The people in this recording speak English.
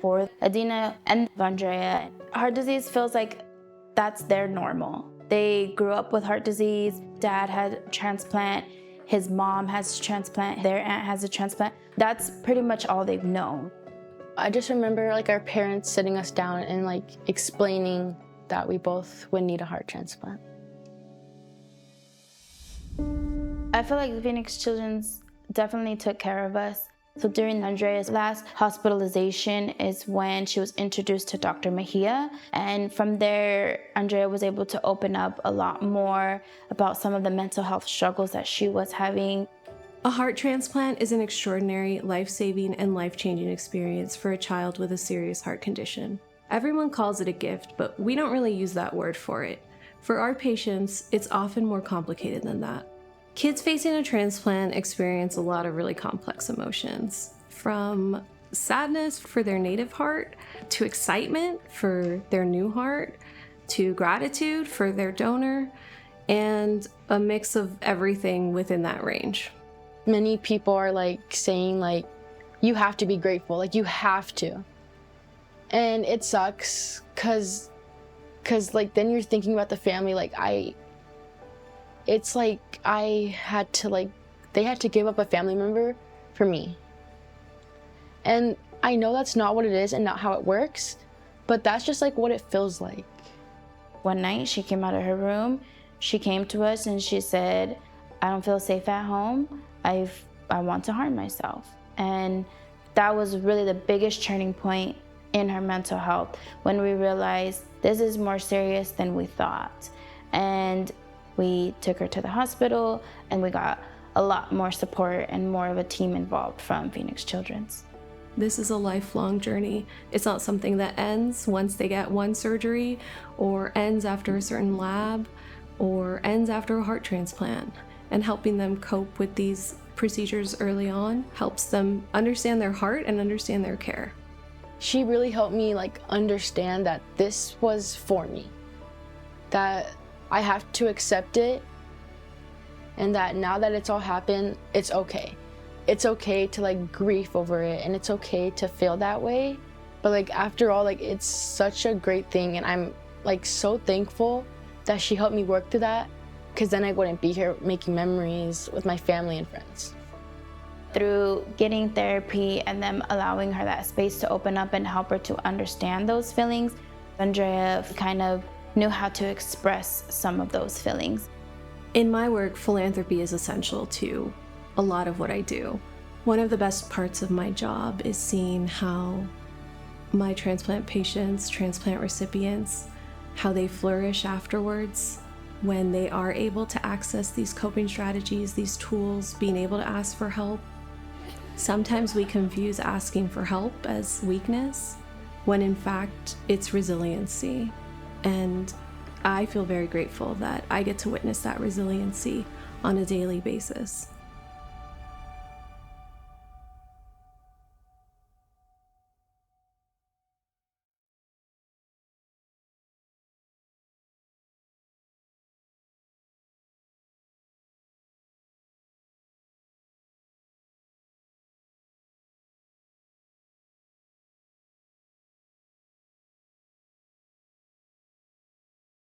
for Adina and Andrea. Heart disease feels like that's their normal. They grew up with heart disease. Dad had a transplant. His mom has a transplant. Their aunt has a transplant. That's pretty much all they've known. I just remember like our parents sitting us down and like explaining that we both would need a heart transplant. I feel like Phoenix Children's definitely took care of us. So during Andrea's last hospitalization is when she was introduced to Dr. Mejia. And from there, Andrea was able to open up a lot more about some of the mental health struggles that she was having. A heart transplant is an extraordinary, life-saving, and life-changing experience for a child with a serious heart condition. Everyone calls it a gift, but we don't really use that word for it. For our patients, it's often more complicated than that. Kids facing a transplant experience a lot of really complex emotions, from sadness for their native heart, to excitement for their new heart, to gratitude for their donor, and a mix of everything within that range. Many people are like saying like, you have to be grateful, like you have to. And it sucks cause like then you're thinking about the family, like it's like they had to give up a family member for me. And I know that's not what it is and not how it works, but that's just like what it feels like. One night she came out of her room, she came to us and she said, I don't feel safe at home. I want to harm myself. And that was really the biggest turning point in her mental health, when we realized this is more serious than we thought. And we took her to the hospital and we got a lot more support and more of a team involved from Phoenix Children's. This is a lifelong journey. It's not something that ends once they get one surgery, or ends after a certain lab, or ends after a heart transplant. And helping them cope with these procedures early on helps them understand their heart and understand their care. She really helped me like understand that this was for me, that I have to accept it, and that now that it's all happened, it's okay. It's okay to like grieve over it, and it's okay to feel that way. But like after all, like it's such a great thing, and I'm like so thankful that she helped me work through that, because then I wouldn't be here making memories with my family and friends. Through getting therapy and them allowing her that space to open up and help her to understand those feelings, Andrea kind of knew how to express some of those feelings. In my work, philanthropy is essential to a lot of what I do. One of the best parts of my job is seeing how my transplant patients, transplant recipients, how they flourish afterwards when they are able to access these coping strategies, these tools, being able to ask for help. Sometimes we confuse asking for help as weakness, when in fact it's resiliency. And I feel very grateful that I get to witness that resiliency on a daily basis.